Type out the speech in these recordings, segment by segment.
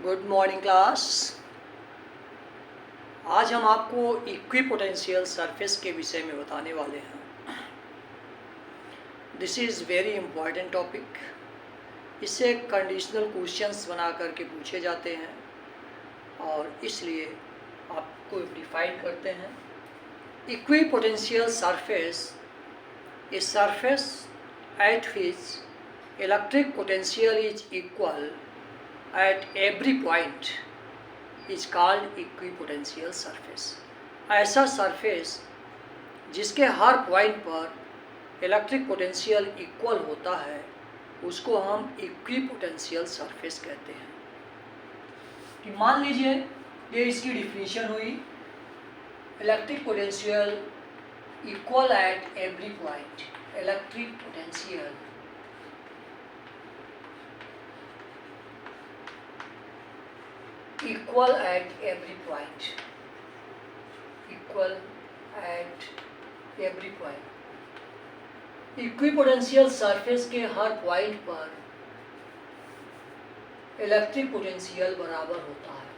Good morning class. आज हम आपको इक्विपोटेंशियल सरफेस के विषय में बताने वाले हैं। This is very important topic. इससे कंडीशनल क्वेश्चंस बना करके पूछे जाते हैं और इसलिए आपको डिफाइन करते हैं। Equipotential surface a surface at which electric potential is equal at every point is called equipotential surface। ऐसा सरफेस जिसके हर पॉइंट पर इलेक्ट्रिक पोटेंशियल इक्वल होता है उसको हम इक्विपोटेंशियल सरफेस कहते हैं। कि मान लीजिए ये इसकी डिफिनीशन हुई, electric potential equal at every point. Electric potential equal at every point, equal at every point। Equipotential surface के हर पॉइंट पर इलेक्ट्रिक पोटेंशियल बराबर होता है।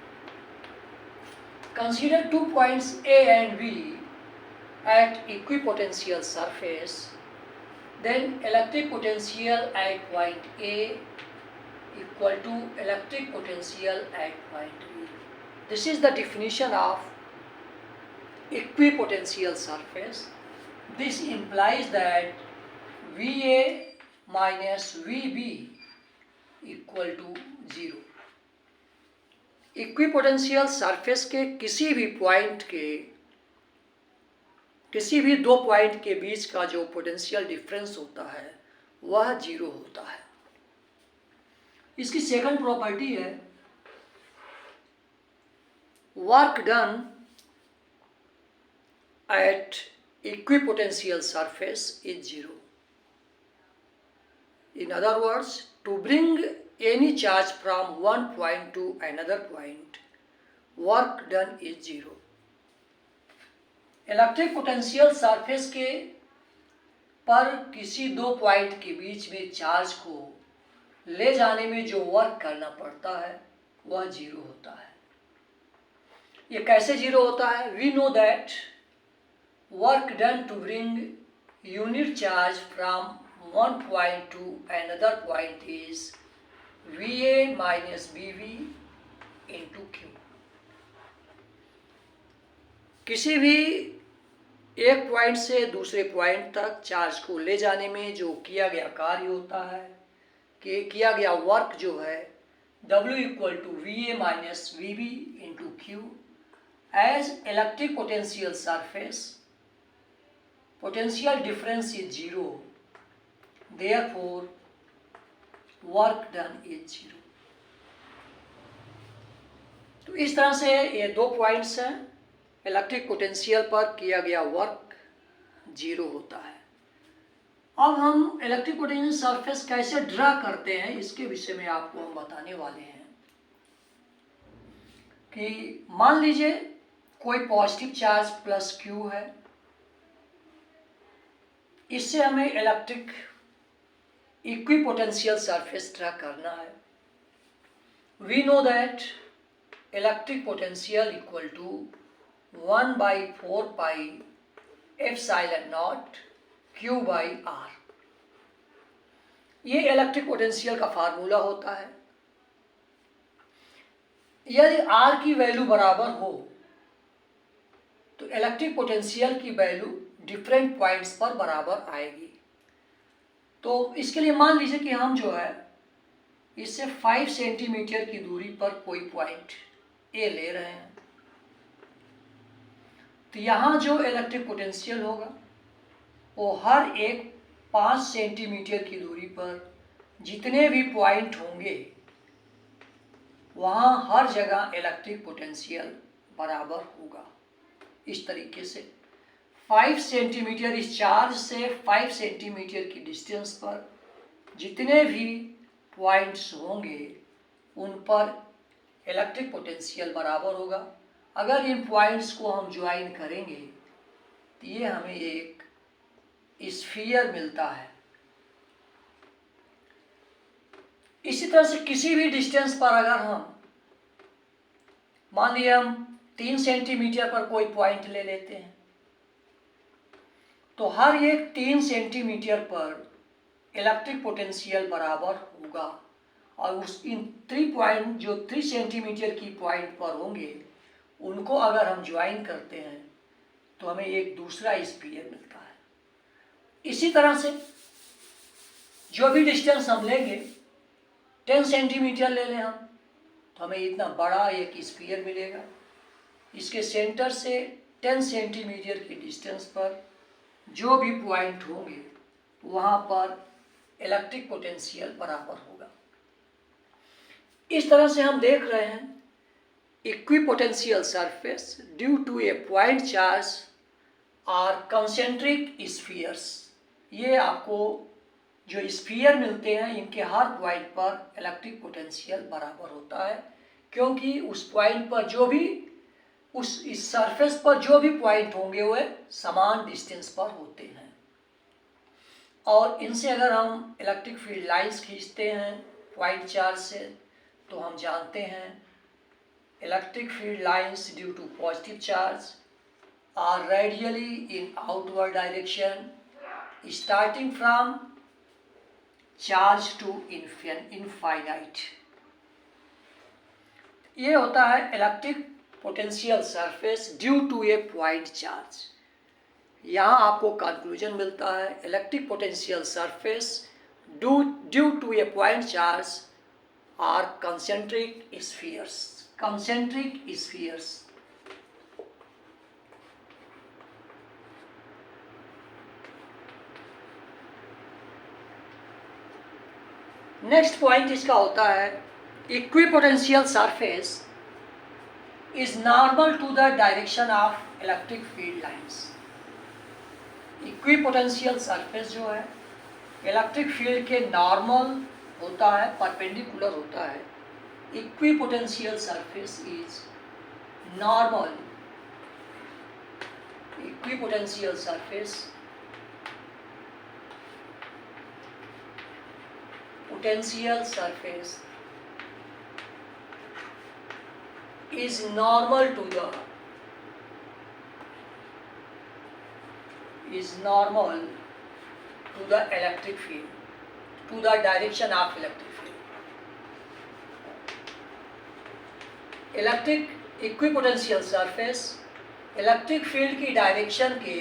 Consider 2 points A and B at equipotential surface, then electric potential at point A equal to electric potential at point B। This is the definition of equipotential surface। This implies that VA minus VB equal to 0। Equipotential surface के किसी भी दो point के बीच का जो potential difference होता है वह 0 होता है। इसकी सेकंड प्रॉपर्टी है work done at equipotential surface is 0। In other words, to bring any charge from one point to another point, work done is 0। Electric potential surface के पर किसी दो पॉइंट के बीच में चार्ज को ले जाने में जो वर्क करना पड़ता है वह 0 होता है। ये कैसे 0 होता है? We know that work done to bring unit charge from one point to another point is VA minus BB into Q। किसी भी एक पॉइंट से दूसरे पॉइंट तक चार्ज को ले जाने में जो किया गया कार्य होता है, कि किया गया वर्क जो है, W equal to VA minus VB into Q। As electric potential surface potential difference is 0, therefore work done is 0। तो इस तरह से ये दो पॉइंट्स हैं, इलेक्ट्रिक पोटेंशियल पर किया गया वर्क 0 होता है। अब हम इलेक्ट्रिक पोटेंशियल सरफेस कैसे ड्रा करते हैं इसके विषय में आपको हम बताने वाले हैं। कि मान लीजिए कोई पॉजिटिव चार्ज प्लस Q है, इससे हमें इलेक्ट्रिक इक्विपोटेंशियल सरफेस ड्रा करना है। We know that electric potential equal to 1/4 pi epsilon naught Q by R। ये इलेक्ट्रिक पोटेंशियल का फार्मूला होता है। यदि R की वैल्यू बराबर हो तो इलेक्ट्रिक पोटेंशियल की वैल्यू डिफरेंट पॉइंट्स पर बराबर आएगी। तो इसके लिए मान लीजिए कि हम जो है इससे 5 सेंटीमीटर की दूरी पर कोई पॉइंट A ले रहे हैं, तो यहाँ जो इलेक्ट्रिक पोटेंशियल होगा वो हर एक 5 सेंटीमीटर की दूरी पर जितने भी पॉइंट होंगे वहाँ हर जगह इलेक्ट्रिक पोटेंशियल बराबर होगा। इस तरीके से 5 सेंटीमीटर, इस चार्ज से 5 सेंटीमीटर की डिस्टेंस पर जितने भी पॉइंट्स होंगे उन पर इलेक्ट्रिक पोटेंशियल बराबर होगा। अगर इन पॉइंट्स को हम ज्वाइन करेंगे तो ये हमें एक स्फीयर मिलता है। इसी तरह से किसी भी डिस्टेंस पर अगर हम मान लीजिए हम 3 सेंटीमीटर पर कोई पॉइंट ले लेते हैं, तो हर एक 3 सेंटीमीटर पर इलेक्ट्रिक पोटेंशियल बराबर होगा, और उस इन 3 पॉइंट जो 3 सेंटीमीटर की पॉइंट पर होंगे उनको अगर हम ज्वाइन करते हैं तो हमें एक दूसरा स्फीयर मिलता है। इसी तरह से जो भी डिस्टेंस हम लेंगे, 10 सेंटीमीटर ले लें हम, तो हमें इतना बड़ा एक स्फीयर मिलेगा। इसके सेंटर से 10 सेंटीमीटर की डिस्टेंस पर जो भी पॉइंट होंगे वहाँ पर इलेक्ट्रिक पोटेंशियल बराबर होगा। इस तरह से हम देख रहे हैं equipotential surface due to a point charge और कंसेंट्रिक स्फीयर्स। ये आपको जो स्फीयर मिलते हैं इनके हर पॉइंट पर इलेक्ट्रिक पोटेंशियल बराबर होता है, क्योंकि उस पॉइंट पर जो भी इस सरफेस पर जो भी पॉइंट होंगे वे समान डिस्टेंस पर होते हैं। और इनसे अगर हम इलेक्ट्रिक फील्ड लाइंस खींचते हैं पॉइंट चार्ज से, तो हम जानते हैं electric field lines due to positive charge are radially in outward direction starting from charge to infinite. ये होता है electric potential surface due to a point charge. यहाँ आपको कंक्लूजन मिलता है electric potential surface due to a point charge are concentric spheres. Concentric spheres next point इसका होता है equipotential surface is normal to the direction of electric field lines. Equipotential surface जो है electric field के normal होता है, perpendicular होता है। Equipotential surface is normal. Equipotential surface potential surface is normal to the electric field, to the direction of electric field. Electric equipotential surface electric field की direction के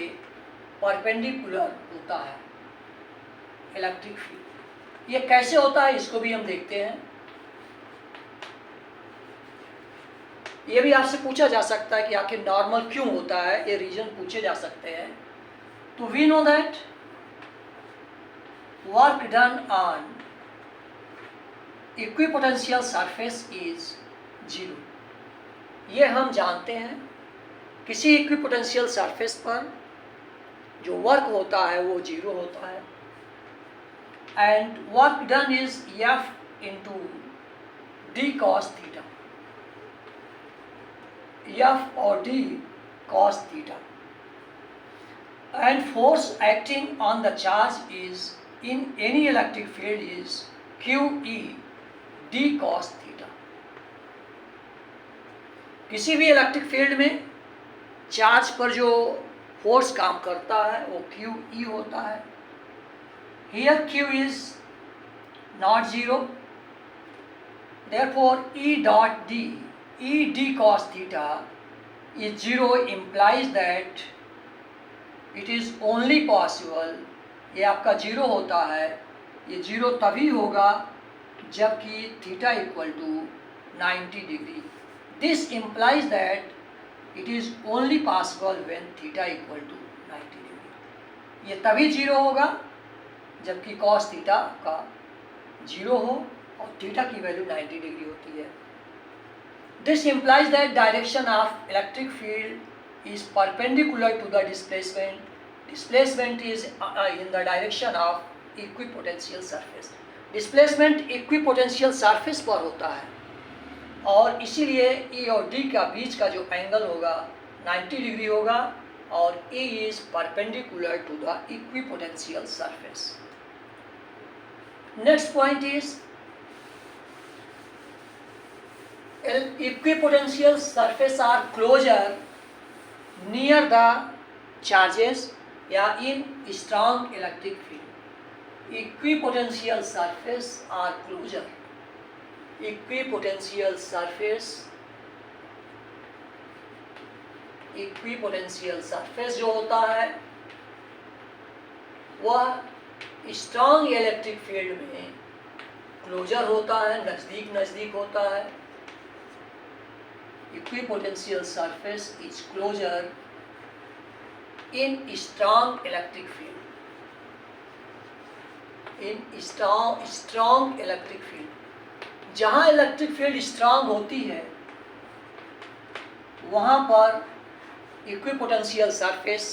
perpendicular होता है। Electric field ये कैसे होता है इसको भी हम देखते हैं। ये भी आपसे पूछा जा सकता है कि आखिर नॉर्मल क्यों होता है, ये रीजन पूछे जा सकते हैं। तो we know that work done on equipotential surface is 0। ये हम जानते हैं किसी इक्विपोटेंशियल सरफेस पर जो वर्क होता है वो 0 होता है। And work done is F into d cos theta, F or d cos theta, and force acting on the charge is in any electric field is QE d cos theta। किसी भी electric field में charge पर जो force काम करता है वो QE होता है। Here Q is not 0, therefore E dot D, E d cos theta is 0 implies that it is only possible, ये आपका 0 होता है, ये 0 तभी होगा जबकि theta equal to 90 degree. This implies that it is only possible when theta equal to 90 degree. ये तभी 0 होगा जबकि cos थीटा का 0 हो और थीटा की वैल्यू 90 डिग्री होती है। This implies that direction of electric field is perpendicular to the displacement. Displacement is in the direction of equipotential surface. Displacement equipotential surface पर होता है और इसीलिए E और D का बीच का जो एंगल होगा 90 डिग्री होगा और E is perpendicular to the equipotential surface. Next point is equipotential surface are closer near the charges या in strong electric field. Equipotential surface are closer. Equipotential surface जो होता है वह स्ट्रॉन्ग इलेक्ट्रिक फील्ड में closure होता है, नज़दीक होता है. Equipotential surface is closer in strong electric field. In strong electric field. जहाँ इलेक्ट्रिक फील्ड स्ट्रांग होती है वहाँ पर इक्विपोटेंशियल सरफेस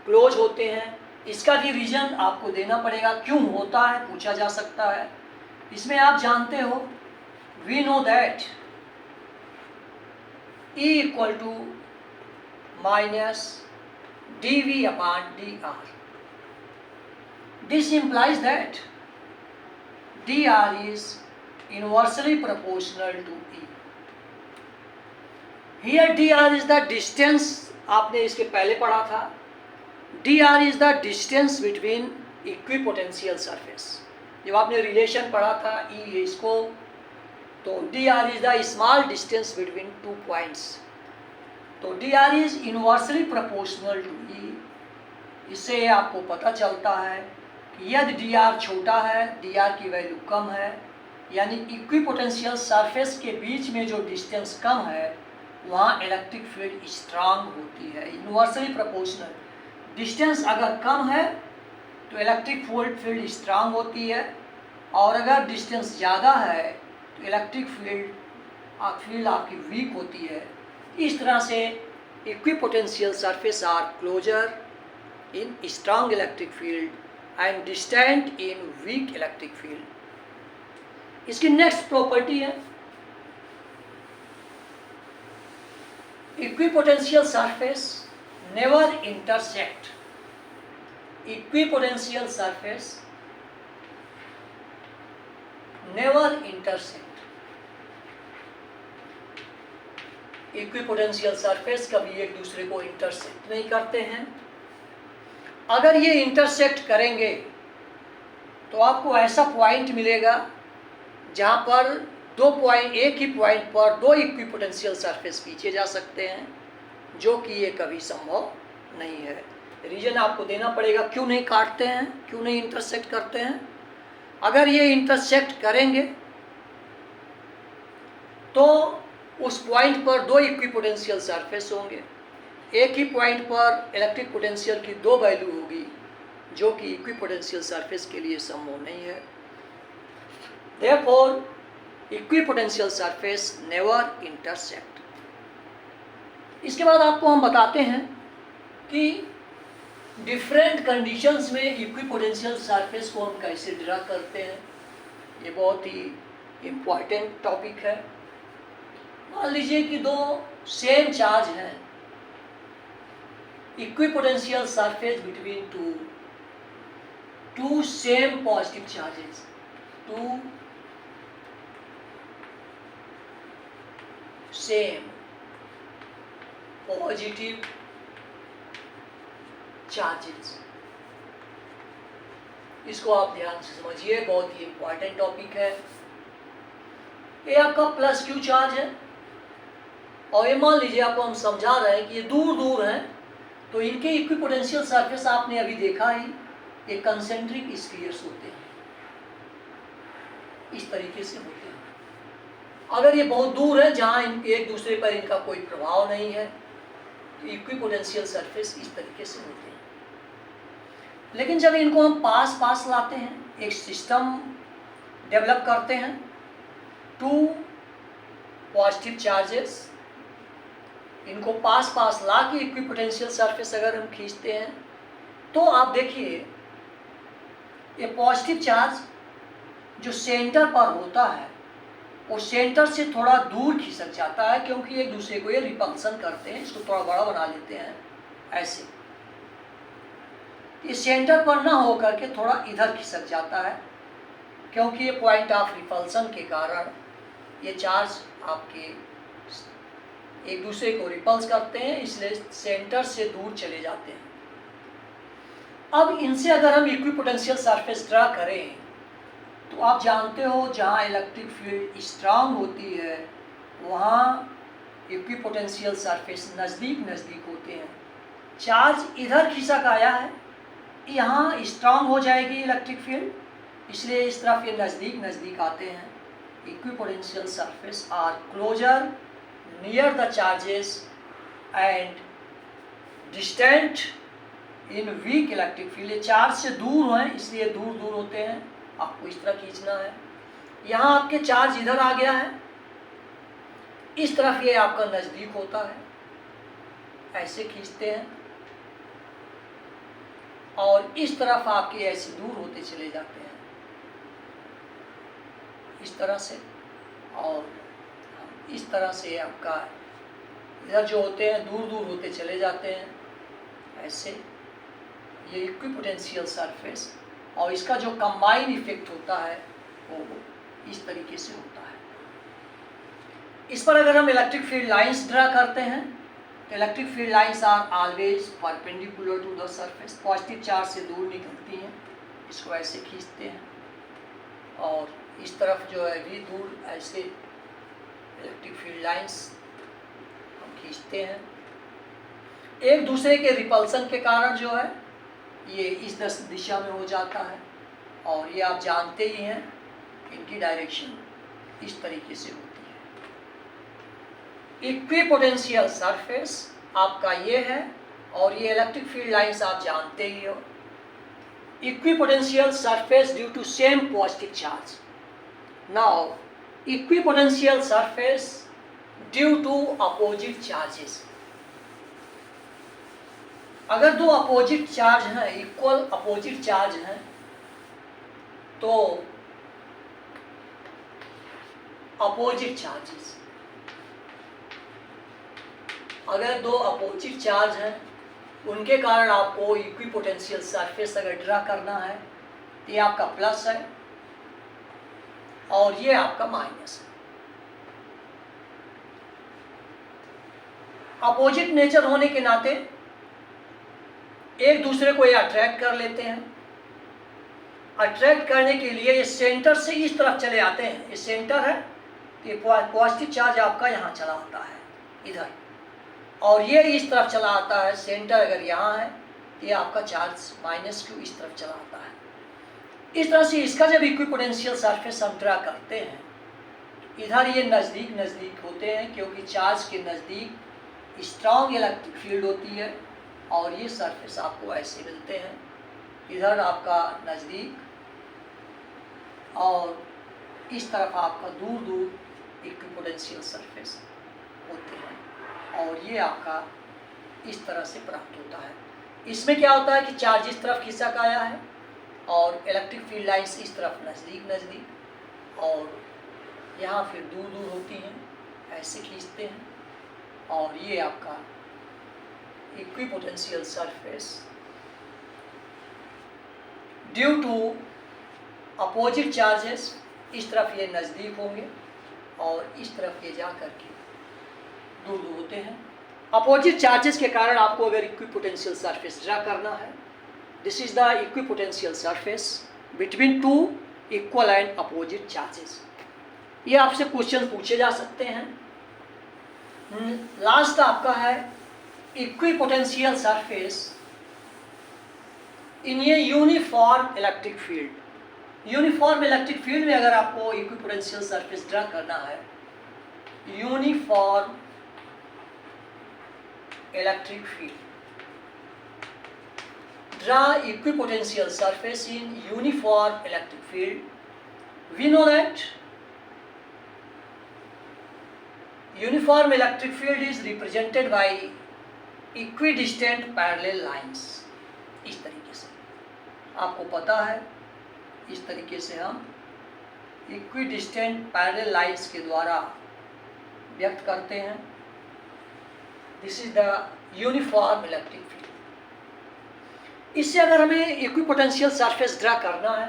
क्लोज होते हैं. इसका भी रीजन आपको देना पड़ेगा, क्यों होता है पूछा जा सकता है. इसमें आप जानते हो, we know that E equal to minus dV upon dr. This implies that dr is inversely proportional to E. Here dr is the distance, आपने इसके पहले पढ़ा था. dr is the distance between equipotential surface. जब आपने relation पढ़ा था E है इसको, तो dr is the small distance between 2 points. तो dr is inversely proportional to E. इससे आपको पता चलता है कि यदि dr छोटा है, dr की वैल्यू कम है, यानी इक्विपोटेंशियल सरफेस के बीच में जो डिस्टेंस कम है वहाँ इलेक्ट्रिक फील्ड स्ट्रांग होती है. Inversely proportional. डिस्टेंस अगर कम है तो इलेक्ट्रिक फील्ड स्ट्रांग होती है, और अगर डिस्टेंस ज़्यादा है इलेक्ट्रिक फील्ड आपकी वीक होती है. इस तरह से equipotential surface are closer in strong electric field and distant in weak electric field. इसकी नेक्स्ट प्रॉपर्टी है, equipotential surface never intersect. Equipotential surface never intersect. Equipotential surface कभी एक दूसरे को इंटरसेक्ट नहीं करते हैं. अगर ये इंटरसेक्ट करेंगे तो आपको ऐसा पॉइंट मिलेगा जहाँ पर एक ही पॉइंट पर दो इक्विपोटेंशियल सरफेस खींचे जा सकते हैं, जो कि ये कभी संभव नहीं है. रीजन आपको देना पड़ेगा, क्यों नहीं काटते हैं, क्यों नहीं इंटरसेक्ट करते हैं. अगर ये इंटरसेक्ट करेंगे तो उस पॉइंट पर दो इक्विपोटेंशियल सरफेस होंगे. एक ही पॉइंट पर इलेक्ट्रिक पोटेंशियल की दो वैल्यू होगी, जो कि इक्विपोटेंशियल सरफेस के लिए संभव नहीं है. Therefore, equipotential surface never intersect. इसके बाद आपको हम बताते हैं कि डिफरेंट कंडीशंस में इक्विपोटेंशियल सरफेस को हम कैसे ड्रा करते हैं. ये बहुत ही इम्पॉर्टेंट टॉपिक है. मान लीजिए कि दो सेम चार्ज हैं, equipotential surface between two same positive charges. Two same positive charges. इसको आप ध्यान से समझिए, बहुत ही इंपॉर्टेंट टॉपिक है. ये आपका प्लस क्यू चार्ज है, और ये मान लीजिए आपको हम समझा रहे हैं कि ये दूर दूर हैं, तो इनके इक्विपोटेंशियल सरफेस आपने अभी देखा ही, ये कंसेंट्रिक स्फीयर्स होते हैं, इस तरीके से होते हैं. अगर ये बहुत दूर है जहाँ एक दूसरे पर इनका कोई प्रभाव नहीं है, तो इक्विपोटेंशियल सरफेस इस तरीके से होते हैं. लेकिन जब इनको हम पास लाते हैं, एक सिस्टम डेवलप करते हैं, टू पॉजिटिव चार्जेस, इनको पास ला के इक्विपोटेंशियल सरफेस अगर हम खींचते हैं, तो आप देखिए ये पॉजिटिव चार्ज जो सेंटर पर होता है वो सेंटर से थोड़ा दूर खिसक जाता है, क्योंकि एक दूसरे को ये रिपल्सन करते हैं. इसको थोड़ा बड़ा बना लेते हैं ऐसे. ये सेंटर पर ना होकर के थोड़ा इधर खिसक जाता है, क्योंकि ये पॉइंट ऑफ रिपल्सन के कारण ये चार्ज आपके एक दूसरे को रिपल्स करते हैं, इसलिए सेंटर से दूर चले जाते हैं। अब इनसे अगर हम इक्विपोटेंशियल सरफेस ड्रा करें तो आप जानते हो जहाँ इलेक्ट्रिक फील्ड स्ट्रांग होती है वहाँ इक्विपोटेंशियल सरफेस नज़दीक नज़दीक होते हैं। चार्ज इधर खिसक आया है, यहाँ स्ट्रांग हो जाएगी इलेक्ट्रिक फील्ड, इसलिए इस तरफ ये नज़दीक नज़दीक आते हैं। Equipotential surface are closer near the charges and distant in weak electric field. ये चार्ज से दूर हैं इसलिए दूर दूर होते हैं। आपको इस तरह खींचना है, यहाँ आपके चार्ज इधर आ गया है, इस तरफ ये आपका नज़दीक होता है, ऐसे खींचते हैं और इस तरफ आपके ऐसे दूर होते चले जाते हैं इस तरह से, और इस तरह से आपका इधर जो होते हैं दूर दूर होते चले जाते हैं ऐसे। ये इक्विपोटेंशियल सरफेस और इसका जो कंबाइन इफेक्ट होता है वो इस तरीके से होता है। इस पर अगर हम इलेक्ट्रिक फील्ड लाइंस ड्रा करते हैं तो electric field lines are always perpendicular to the surface, positive charge से दूर निकलती हैं, इसको ऐसे खींचते हैं और इस तरफ जो है भी दूर ऐसे इलेक्ट्रिक फील्ड लाइंस हम खींचते हैं। एक दूसरे के रिपल्सन के कारण जो है ये इस दिशा में हो जाता है और ये आप जानते ही हैं इनकी डायरेक्शन इस तरीके से होती है। इक्विपोटेंशियल सरफेस आपका ये है और ये इलेक्ट्रिक फील्ड लाइंस आप जानते ही हो। Equipotential surface due to same positive charge. Now equipotential surface due to opposite charges. अगर दो अपोजिट चार्ज हैं, इक्वल अपोजिट चार्ज हैं, तो अपोजिट चार्जेस, अगर दो अपोजिट चार्ज हैं उनके कारण आपको इक्विपोटेंशियल सरफेस अगर ड्रा करना है तो ये आपका प्लस है और ये आपका माइनस है। अपोजिट नेचर होने के नाते एक दूसरे को ये अट्रैक्ट कर लेते हैं। अट्रैक्ट करने के लिए ये सेंटर से इस तरफ चले आते हैं, ये सेंटर है, ये पॉजिटिव चार्ज आपका यहाँ चला आता है इधर और ये इस तरफ चला आता है। सेंटर अगर यहाँ है ये आपका चार्ज माइनस क्यू इस तरफ चला आता है। इस तरह से इसका जब इक्विपोटेंशियल सरफेस हम ड्रा करते हैं इधर ये नज़दीक नज़दीक होते हैं क्योंकि चार्ज के नज़दीक स्ट्रॉन्ग इलेक्ट्रिक फील्ड होती है और ये सरफेस आपको ऐसे मिलते हैं, इधर आपका नज़दीक और इस तरफ आपका दूर दूर इक्विपोटेंशियल सरफेस होते हैं और ये आपका इस तरह से प्राप्त होता है। इसमें क्या होता है कि चार्ज इस तरफ खिसक आया है और इलेक्ट्रिक फील्ड लाइंस इस तरफ नज़दीक नज़दीक और यहाँ फिर दूर दूर होती हैं, ऐसे खींचते हैं और ये आपका equipotential surface due to opposite charges, इस तरफ ये नज़दीक होंगे और इस तरफ ये जा कर के दूर दूर होते हैं। अपोजिट चार्जेस के कारण आपको अगर इक्विपोटेंशियल सरफेस ड्रा करना है, this is the equipotential surface between two equal and opposite charges. ये आपसे क्वेश्चन पूछे जा सकते हैं। लास्ट आपका है equipotential surface in a uniform electric field. Uniform electric field में अगर आपको इक्विपोटेंशियल सरफेस ड्रा करना है, uniform electric field, draw equipotential surface in uniform electric field. We know that uniform electric field is represented by equidistant parallel lines. इस तरीके से आपको पता है, इस तरीके से हम equidistant parallel lines के द्वारा व्यक्त करते हैं। This is the uniform electric field. इससे अगर हमें इक्विपोटेंशियल सरफेस ड्रा करना है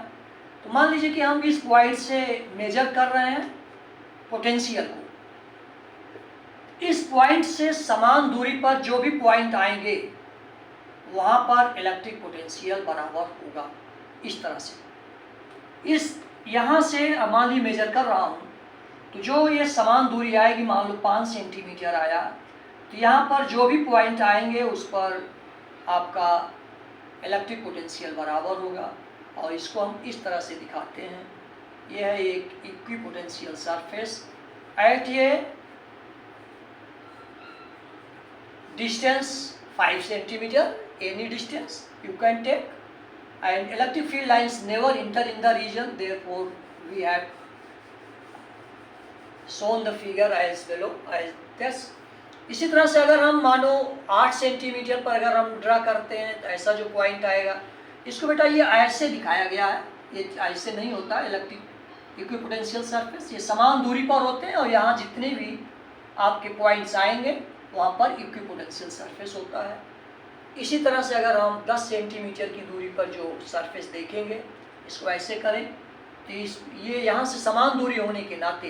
तो मान लीजिए कि हम इस पॉइंट से मेजर कर रहे हैं पोटेंशियल को, इस पॉइंट से समान दूरी पर जो भी पॉइंट आएंगे वहाँ पर इलेक्ट्रिक पोटेंशियल बराबर होगा। इस तरह से इस यहाँ से मान ली मेजर कर रहा हूँ, तो जो ये समान दूरी आएगी, मान लो 5 सेंटीमीटर आया, तो यहाँ पर जो भी पॉइंट आएंगे उस पर आपका इलेक्ट्रिक पोटेंशियल बराबर होगा। और इसको हम इस तरह से दिखाते हैं। यह है एक equipotential surface at A distance 5 centimetre, any distance you can take, and electric field lines never enter in the region, therefore we have shown the figure as below as this। इसी तरह से अगर हम मानो 8 सेंटीमीटर पर अगर हम draw करते हैं तो ऐसा जो पॉइंट आएगा, इसको बेटा ये ऐसे दिखाया गया है, ये ऐसे नहीं होता। इलेक्ट्रिक इक्विपोटेंशियल सरफेस ये समान दूरी पर होते हैं और यहाँ जितने भी आपके पॉइंट्स आएंगे वहाँ पर इक्विपोटेंशियल सरफेस होता है। इसी तरह से अगर हम 10 सेंटीमीटर की दूरी पर जो सरफेस देखेंगे, इसको ऐसे करें तो ये यहाँ से समान दूरी होने के नाते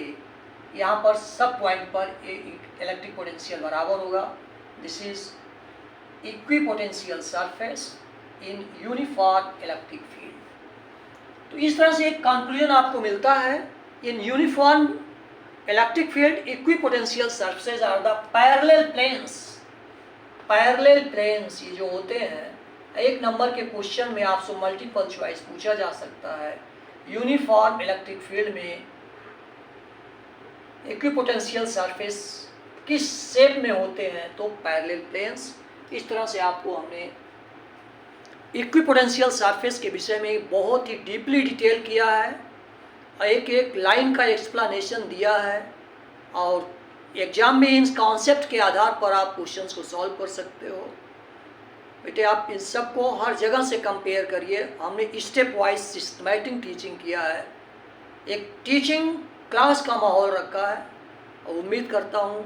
यहाँ पर सब पॉइंट पर इलेक्ट्रिक पोटेंशियल बराबर होगा। This is equipotential surface in uniform electric field. तो इस तरह से एक कंक्लूजन आपको मिलता है, in uniform electric field equipotential surfaces are the parallel planes. Parallel planes ये जो होते हैं, एक नंबर के क्वेश्चन में आपसे मल्टीपल चॉइस पूछा जा सकता है, यूनिफॉर्म इलेक्ट्रिक फील्ड में इक्विपोटेंशियल सरफेस किस शेप में होते हैं, तो पैरेलल प्लेन्स। इस तरह से आपको हमने इक्विपोटेंशियल सरफेस के विषय में बहुत ही डीपली डिटेल किया है, एक एक लाइन का एक्सप्लेनेशन दिया है, और एग्जाम में इन कॉन्सेप्ट के आधार पर आप क्वेश्चंस को सॉल्व कर सकते हो। बेटे आप इन सब को हर जगह से कंपेयर करिए। हमने स्टेप वाइज सिस्टमैटिक टीचिंग किया है, एक टीचिंग क्लास का माहौल रखा है, और उम्मीद करता हूँ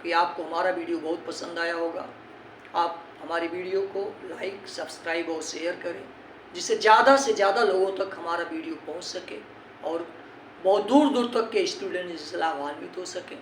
कि आपको हमारा वीडियो बहुत पसंद आया होगा। आप हमारी वीडियो को लाइक, सब्सक्राइब और शेयर करें, जिससे ज़्यादा से ज़्यादा लोगों तक हमारा वीडियो पहुँच सके और बहुत दूर दूर तक के स्टूडेंट इससे लाभान्वित हो सकें।